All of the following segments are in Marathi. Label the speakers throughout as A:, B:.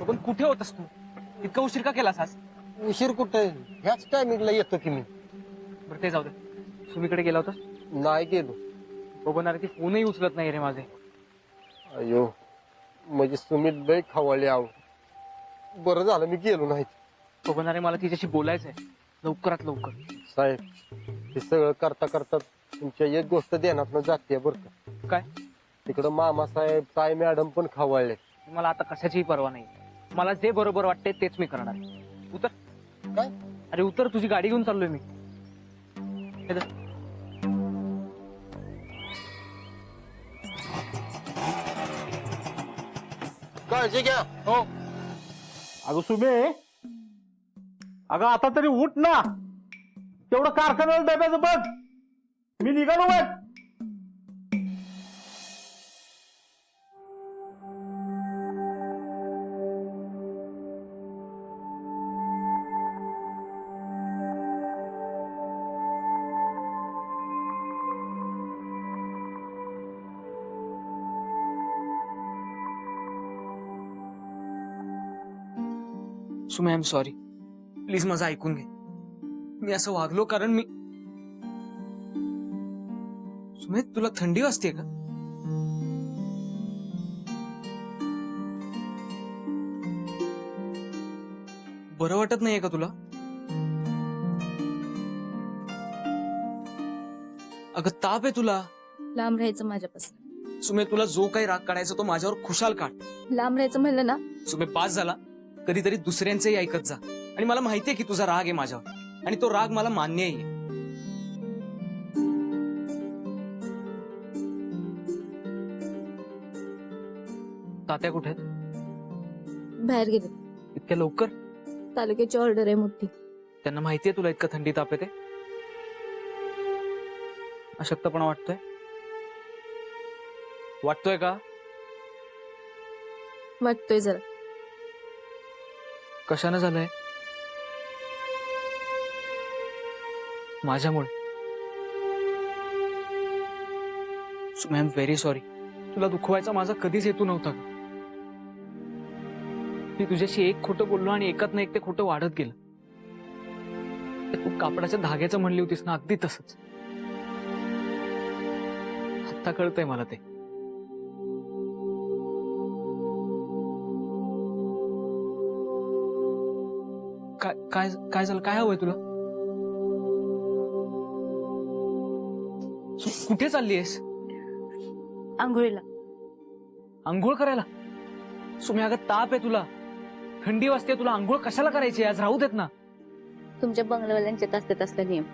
A: पण कुठे होतास तू? इतका उशीर का केलास आज?
B: उशीर कुठे ह्याच टायमिंगला येतो की मी.
A: बरं ते जाऊ दे. सुमीकडे गेला होतास?
B: नाही गेलो.
A: बघणार ती फोनही उचलत नाही रे माझे.
B: अयो म्हणजे सुमित लय खवळले आहो. बरं झालं मी गेलो नाही.
A: बघणारे मला तिच्याशी बोलायचंय लवकरात लवकर.
B: साहेब हे सगळं करता करता तुमच्या एक गोष्ट ध्यानात जाते बरं का.
A: काय?
B: तिकडं मामासाहेब ताई मॅडम पण खवळले.
A: मला आता कशाचीही पर्वा नाही. मला जे बरोबर वाटते तेच मी करणार. उतर.
B: काय?
A: अरे उतर, तुझी गाडी घेऊन चाललोय मी. हे धर.
B: काळजी घ्या.
A: हो.
C: अगं सुमे, अगं आता तरी उठ ना. तेवढं कारखान्याला डब्याचं बघ. मी निघालो बघ.
A: सुमे, आय एम सॉरी. प्लीज माझं ऐकून घे. मी असं वागलो कारण मी. सुमे, तुला थंडी वाजते का? बरं वाटत नाहीये का तुला? अगं ताप आहे तुला.
D: लांब राहायचं माझ्यापासून.
A: सुमे, तुला जो काही राग काढायचा तो माझ्यावर खुशाल काढ.
D: लांब राहायचं म्हणलं ना.
A: सुमे, पास झाला. कधीतरी दुसऱ्यांचंही ऐकत जा. आणि मला माहितीये की तुझा राग आहे माझ्यावर, आणि तो राग मला मान्यही आहे. तात्या कुठे आहेत?
D: बाहेर गेले.
A: इतक्या लवकर?
D: तालुक्याची ऑर्डर आहे मोठी.
A: त्यांना माहितीये तुला इतकं थंडी ताप येते? अशक्तपणा वाटतोय का?
D: वाटतोय जरा.
A: कशानं झालंय? माझ्यामुळे. सुमे, आय एम व्हेरी सॉरी. तुला दुखवायचा माझा कधीच हेतू नव्हता. मी तुझ्याशी एक खोटं बोललो आणि एकात ना एक ते खोटं वाढत गेलं. तू कापडाच्या धाग्याचं म्हणली होतीस ना, अगदी तसंच. आता कळतंय मला ते. काय काय काय झालं? काय हवंय तुला? कुठे चाललीयस?
D: आंघोळीला.
A: आंघोळ करायला? सुमे, अगं ताप आहे तुला, थंडी वाजते तुला. आंघोळ कशाला करायची? आज राहू देत ना.
D: तुमच्या बंगल्यावाल्यांच्यात असतात असला नियम.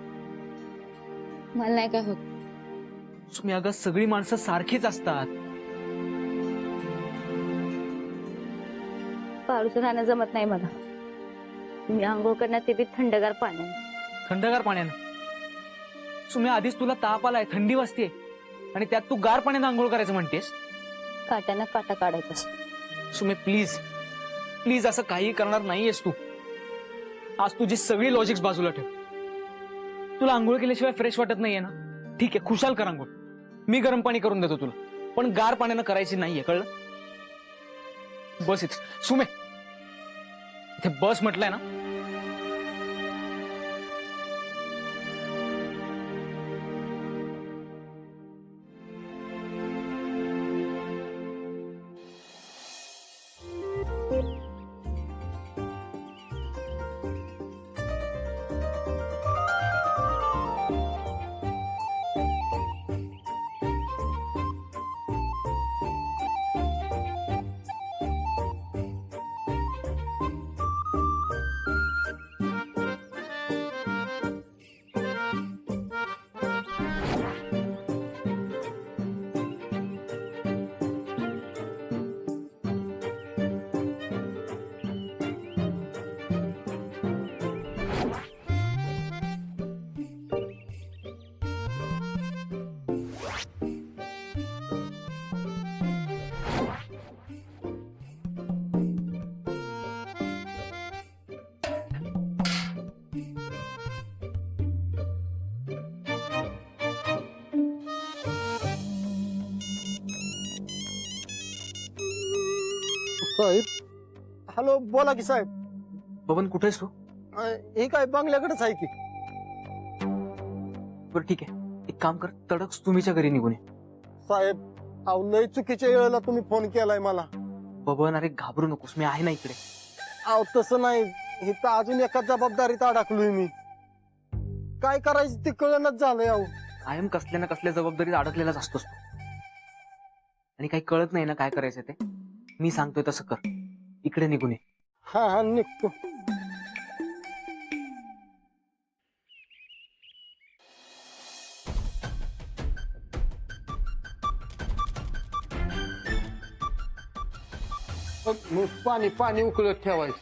D: मला नाही काय होत.
A: सुमे, अगं सगळी माणसं सारखीच असतात.
D: पारूचं राहणं जमत नाही मला. मी आंघोळ करणार ते बी थंडगार पाण्याने.
A: थंडगार पाण्यानं? सुमे, आधीच तुला ताप आलाय, थंडी वाजते, आणि त्यात तू गार पाण्यानं आंघोळ करायचं म्हणतेस?
D: काट्यानं काटा काढायचा असतो.
A: सुमे, प्लीज प्लीज असं काही करणार नाहीयेस तू. आज तुझी सगळी लॉजिक्स बाजूला ठेव. तुला आंघोळ केल्याशिवाय फ्रेश वाटत नाहीये ना? ठीक आहे, खुशाल कर आंघोळ. मी गरम पाणी करून देतो तुला, पण गार पाण्यानं करायची नाहीये, कळलं? बस इथे. सुमे, इथे बस म्हटलंय ना.
B: साहेब हॅलो, बोला की साहेब.
A: बबन कुठे आहेस तू?
B: हे काय बंगल्याकडेच आहे की.
A: बरं ठीक आहे, एक काम कर, तडक तुम्हीच्या घरी निघून ये.
B: साहेब, अहो लय चुकीच्या वेळेला तुम्ही फोन केलाय मला.
A: बबन अरे घाबरू नकोस, मी आहे ना इकडे.
B: अहो तसं नाही, हे तर अजून एका जबाबदारीत अडकलोय मी. काय करायचं ते कळणच झालंय. अहो
A: कायम कसल्या ना कसल्या जबाबदारीत अडकलेलाच असतोस तू. आणि काही कळत नाही ना काय करायचं ते. मी सांगतोय तसं कर, इकडे निघून ये.
B: हा हा, निघतो. पाणी पाणी उकळत ठेवायचं.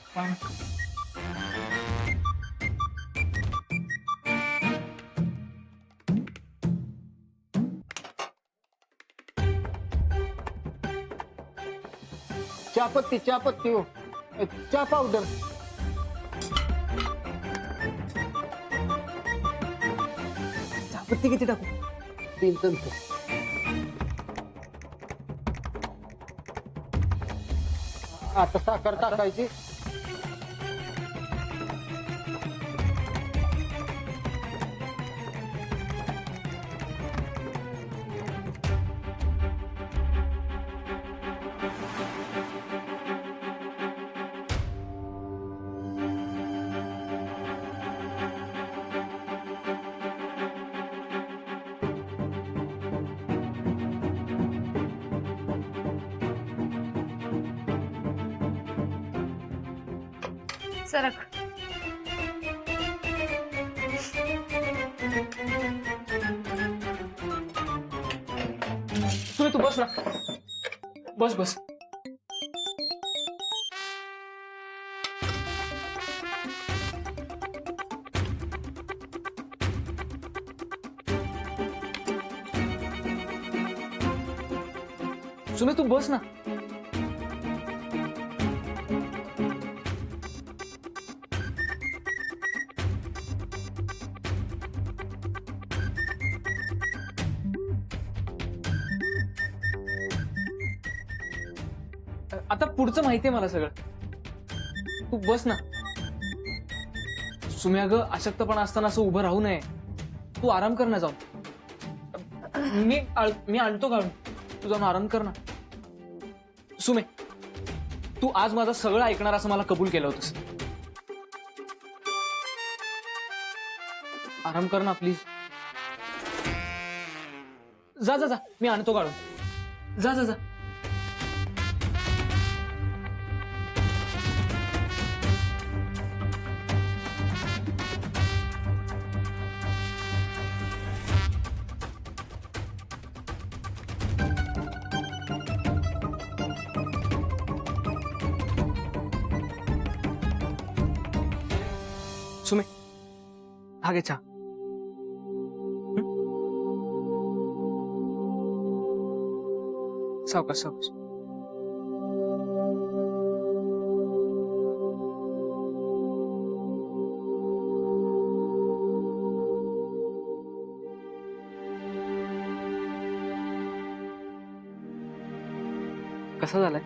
B: चहापत्ती चहापत्ती हो, चहा पावडर.
A: चहापत्ती किती टाकू?
B: 3 चमचे. आता साखर टाकायची.
E: सरक.
A: तू बस ना, बस बस. सुमे तू बस ना. आता पुढचं माहितीये मला सगळं, तू बस ना. सुमे अगं अशक्तपणा असताना असं उभं राहू नये, तू आराम कर ना जाऊन. मी आणतो काढून, तू जाऊन आराम कर ना. सुमे तू आज माझं सगळं ऐकणार असं मला कबूल केलं होतंस. आराम कर ना प्लीज. जा जा जा, मी आणतो काढून. जा जा जा. सुमे हा घे चहा. सावकाश सावकाश. कसा झालाय?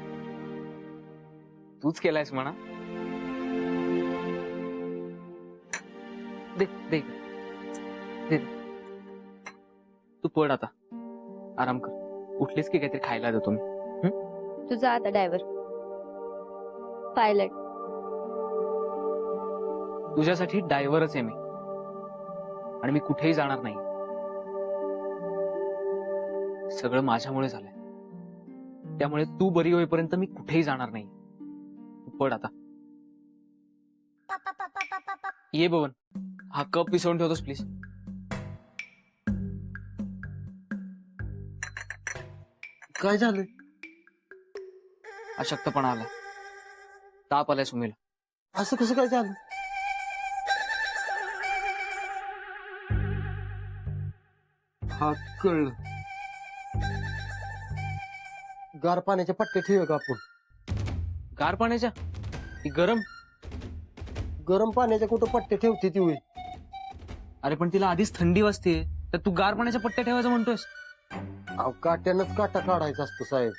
A: तूच केलायस म्हणा. दे दे दे. तू पड आता, आराम कर. उठलीस की काहीतरी खायला देतो मी.
D: तुझा आता ड्रायव्हर पायलट.
A: तुझ्यासाठी ड्रायव्हरच आहे मी, आणि मी कुठेही जाणार नाही. सगळं माझ्यामुळे झालंय, त्यामुळे तू बरी होईपर्यंत मी कुठेही जाणार नाही. तू पड आता. ये बबन, हा कप विसरून ठेवतोस प्लीज.
B: काय झालंय?
A: अशक्तपणा आला, ताप आलाय सुमीला.
B: असं कसं काय झालं? हा कळलं. गार पाण्याच्या पट्ट्या ठेवू का आपण?
A: गार पाण्याच्या? ती गरम.
B: गरम पाण्याच्या कुठं पट्ट्या ठेवते ती होय?
A: अरे पण तिला आधीच थंडी वाजते, तर तू गार पाण्याच्या पट्ट्या ठेवायचं म्हणतोयस?
B: अहो काट्यानंच काटा काढायचा असतो साहेब.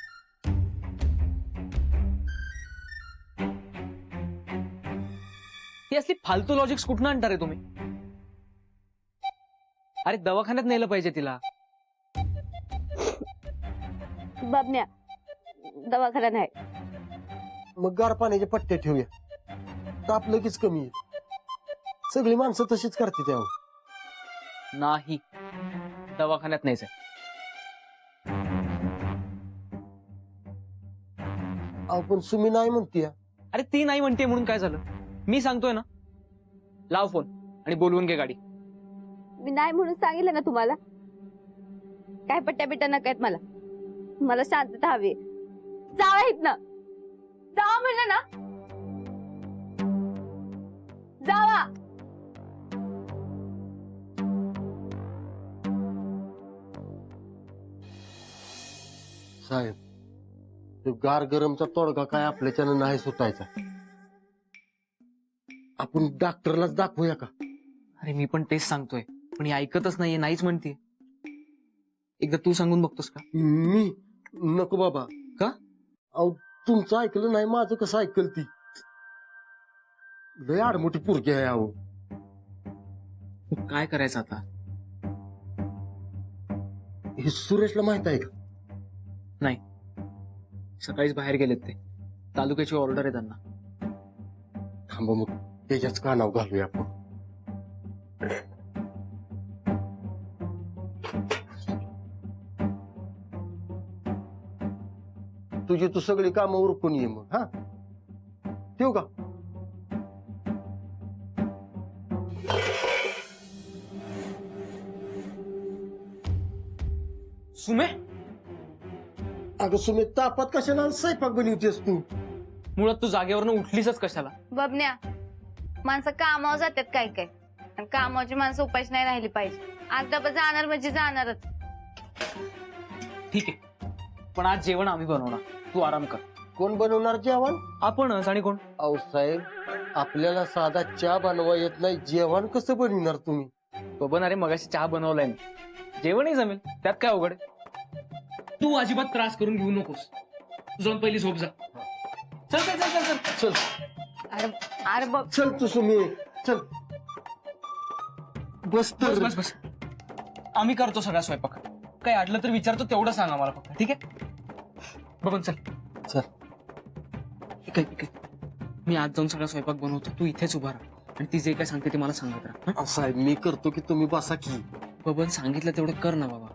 A: ही असली फालतू लॉजिक्स कुठनं आणता रे तुम्ही? अरे दवाखान्यात नेलं पाहिजे तिला.
D: बाबन्या, दवाखाना नाही.
B: मग गार पाण्याच्या पट्ट्या ठेवूया, ताप लगेच कमी आहे. सगळी माणसं तशीच करते त्यावर.
A: नाही, दवाखान्यात नाहीच.
B: अहो पण सुमी नाही म्हणतीय.
A: अरे ती नाही म्हणते म्हणून काय झालं? मी सांगतोय ना, लाव फोन आणि बोलवून घे गाडी.
D: मी नाही म्हणून सांगितलं ना तुम्हाला. काय पट्ट्या बिट्ट्या नका आहेत मला. मला शांतता हवी. जावा इथनं. जावा म्हणलं ना. जावा.
B: साहेब, तो गार गरमचा तोडगा काय आपल्याच्यानं नाही सुटायचा. आपण डॉक्टरलाच दाखवूया का?
A: अरे मी पण तेच सांगतोय, पण ही ऐकतच नाहीये, नाहीच म्हणते. एकदा तू सांगून बघतोस का?
B: मी नको बाबा.
A: का?
B: अहो तुमचं ऐकलं नाही, माझं कसं ऐकल ती? लय आडमोठी पोरगी आहे. अहो
A: मग काय करायचं आता?
B: हे सुरेशला माहित आहे का?
A: नाही, सकाळीच बाहेर गेलेत ते. तालुक्याची ऑर्डर आहे त्यांना.
B: थांबा मग त्याच्याच कानाव घालूया आपण. तुझी तू सगळी कामं उरकून ये मग. हा, ठेवू का?
A: सुमे,
B: अगं सुमे, तापात कशाला स्वयंपाक बनवतेस तू?
A: मुळात तू जागेवरनं उठलीसच कशाला?
E: बबन्या, माणसं कामावर जातात काय काय, आणि कामाची माणसं उपाशी नाही राहिली पाहिजे. आज डबा जाणार म्हणजे जाणारच.
A: ठीक आहे, पण आज जेवण आम्ही बनवणार, तू आराम कर.
B: कोण बनवणार जेवण?
A: आपणच. आणि कोण?
B: अहो साहेब, आपल्याला साधा चहा बनवा येत नाही, जेवण कसं बनवणार तुम्ही?
A: बबन, अरे मगाशी चहा बनवलाय मी, जेवणही जमेल, त्यात काय अवघड आहे? तू अजिबात त्रास करून घेऊ नकोस. तू जाऊन पहिली झोप जा. चल चल चल चल चल.
B: चल
E: अरे अरे बब
B: चल तू सुमे, चल. बस
A: बस
B: तर.
A: बस बस, आम्ही करतो सगळा स्वयंपाक. काय अडलं तर विचारतो, तेवढं सांग आम्हाला फक्त. ठीक आहे बबन, चल
B: चल.
A: ठीक आहे, ठीक आहे. मी आज जाऊन सगळा स्वयंपाक बनवतो, तू इथेच उभा राहा आणि ती जे काय सांगते ते मला सांगत राहा. हं?
B: साहेब मी करतो की तुम्ही बसा की.
A: बबन, सांगितलं तेवढं कर ना बाबा.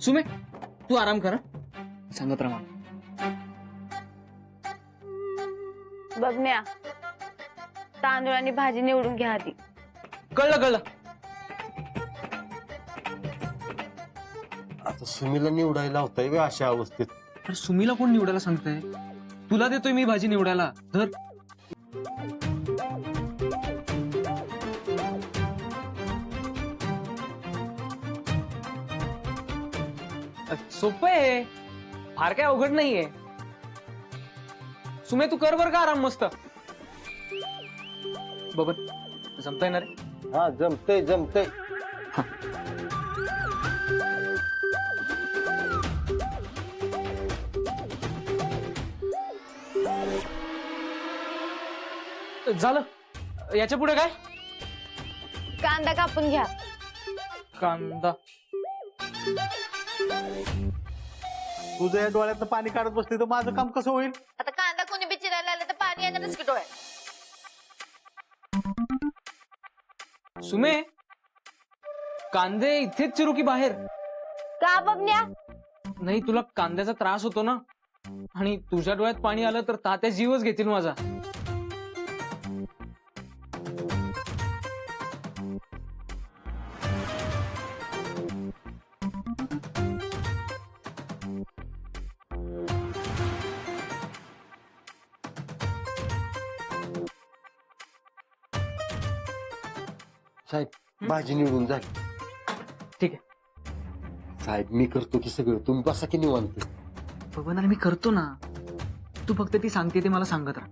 A: सुमे, तू आराम कर हं? सांगत राहा मला.
E: बबन्या, तांदूळ आणि भाजी निवडून घ्या आधी.
A: कळलं कळलं.
B: आता सुमीला निवडायला होताय वे अशा अवस्थेत.
A: अरे सुमीला कोण निवडायला सांगतंय? तुला देतोय मी भाजी निवडायला. धर. सोपं आहे, फार काय अवघड नाहीये. सुमे, तू कर बर का आराम मस्त. बबन, जमतंय ना रे?
B: हा, जमतय जमतय.
A: झालं. याच्या पुढे काय?
E: कांदा कापून घ्या.
A: कांदा.
C: तुझं या डोळ्यात पाणी काढत बसली तर माझं काम कसं होईल?
E: आता कांदा कोणी बिचारायला आलं तर पाणी येणारच की डोळ्यात.
A: सुमे, कांदे इथेच चिरू की बाहेर?
E: का बबन्या?
A: नाही, तुला कांद्याचा त्रास होतो ना, आणि तुझ्या डोळ्यात पाणी आलं तर तात्या जीवच घेतील माझा.
B: साहेब, भाजी निवडून झाली.
A: ठीक आहे
B: साहेब मी करतो की सगळं, तुम्ही बसा की निवांत.
A: बबन, अरे मी करतो ना, तू फक्त ती सांगते ते मला सांगत राहा.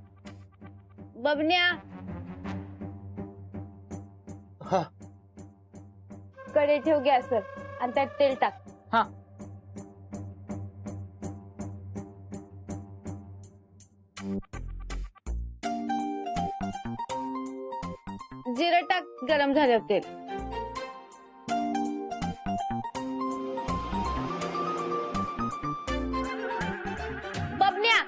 E: बबन्या,
B: हा,
E: कडे ठेव गॅसवर आणि त्यात तेल टाक.
A: हा.
E: जिरं टाक गरम झाल्यावर तेल. बबन्या,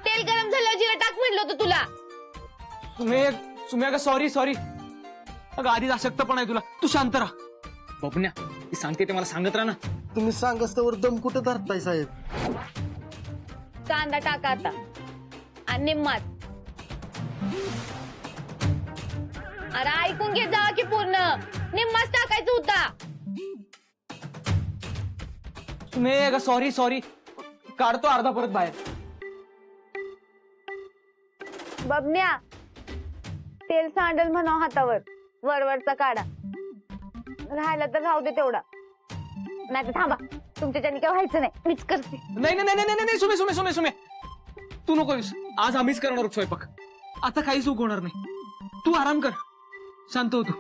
E: तेल गरम झाल्यावर जिरं टाक म्हटलं होतं तुला.
A: सुमे अगं सॉरी अगं आधीच अशक्तपणा आहे तुला. तू शांत राहा. बबन्या ती सांगते ते मला सांगत राहा ना.
B: तुम्ही सांगस्तवर दम कुठं धरताय साहेब?
E: कांदा टाका आता आणि निम्मात. अरे ऐकून घे जावा की पूर्ण. निम्माच टाकायचं होता.
A: सुमे अगं सॉरी काढतो अर्धा परत बाहेर.
E: बबन्या, तेल सांडल म्हणाव हातावर. वरवरचा काढा. राहिला तर राहू दे तेवढा. नाही तर थांबा, तुमच्याच्यानी काय व्हायचं नाही. मीच करते.
A: नाही सुमे तू नको येऊस. आज आम्हीच करणार आहोत स्वयंपाक. आता काही चूक होणार नाही. तू आराम कर. शांत हो तू.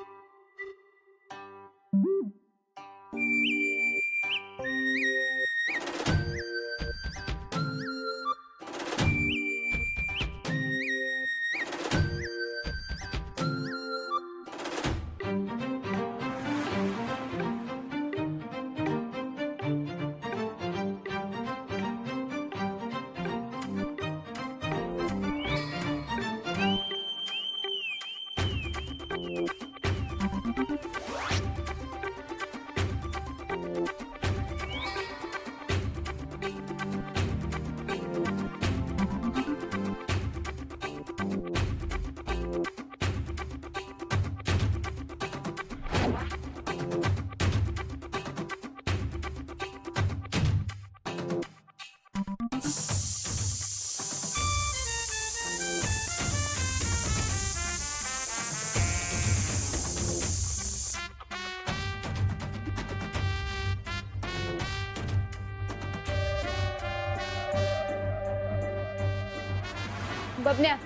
E: बबन्या,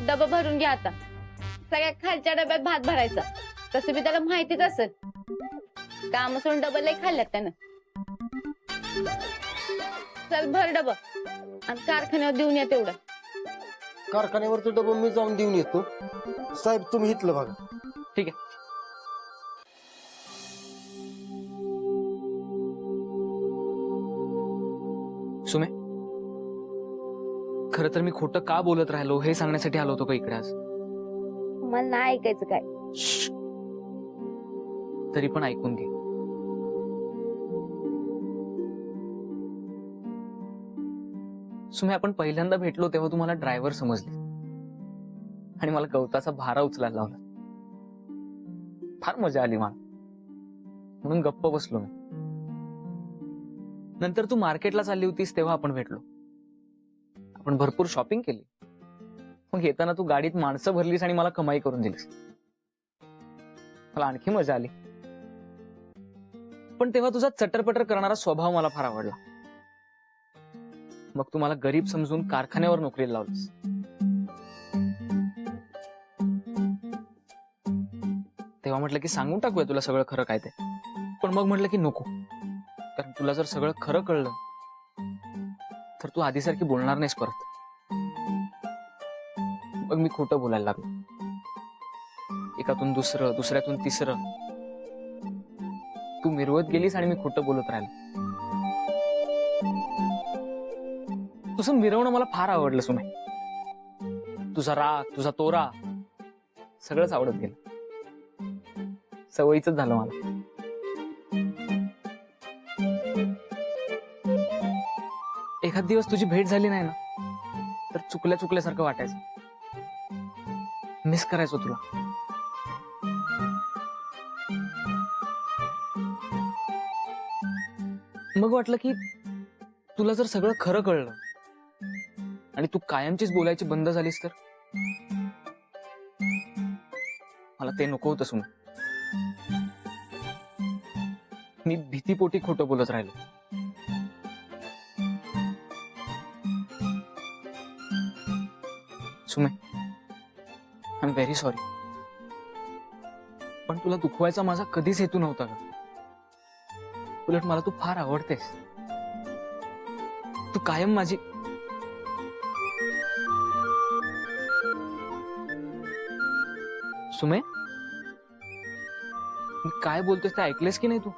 E: डबा भरून घ्या आता. सगळ्या खालच्या डब्यात भात भरायचा. तसं बी त्याला माहितीच असेल. काम सोडून डबा लय खाल्ल्यात त्यानं. चल भर डबा आणि कारखान्यावर देऊन या तेवढं.
B: कारखान्यावरचं डबं मी जाऊन देऊन येतो. साहेब तुम्ही इथलं बघा.
A: ठीक आहे. सुमे, खरं तर मी खोटं का बोलत राहिलो हे सांगण्यासाठी आलो होतो का इकडे आज.
D: मला नाही ऐकायचं काय.
A: श्श्श. तरी पण ऐकून घे. सुमे, आपण पहिल्यांदा भेटलो तेव्हा तुम्हाला ड्रायव्हर समजले आणि मला गवताचा भारा उचलायला लावला. फार मजा आली मला, म्हणून गप्प बसलो मी. नंतर तू मार्केटला चालली होतीस तेव्हा आपण भेटलो. आपण भरपूर शॉपिंग केली. मग येताना तू गाडीत माणसं भरलीस आणि मला कमाई करून दिलीस. मला आणखी मजा आली. पण तेव्हा तुझा चटरपटर करणारा स्वभाव मला फार आवडला. मग तू मला गरीब समजून कारखान्यावर नोकरीला लावलीस. तेव्हा म्हटलं की सांगून टाकूया तुला सगळं खरं काय ते. पण मग म्हटलं की नको, कारण तुला जर सगळं खरं कळलं तर तू आधीसारखी बोलणार नाहीस परत. मग मी खोटं बोलायला लागलो. एकातून दुसरं, दुसऱ्यातून तिसरं. तू मिरवत गेलीस आणि मी खोटं बोलत राहिलो. तुझं मिरवणं मला फार आवडलं सुमे. तुझा राग, तुझा तोरा सगळंच आवडत गेलं. सवयीच झालं मला. एखाद दिवस तुझी भेट झाली नाही ना तर चुकल्यासारखं वाटायचं. मिस करायचो तुला. मग वाटलं की तुला जर सगळं खरं कळलं आणि तू कायमचीच बोलायची बंद झालीस तर. मला ते नको होतं सुन. मी भीतीपोटी खोटं बोलत राहिलो. सुमे, आय एम व्हेरी सॉरी. पण तुला दुखवायचा माझा कधीच हेतू नव्हता का. उलट मला तू फार आवडतेस. तू कायम माझी. सुमे मी काय बोलतोस ते ऐकलेस की नाही तू?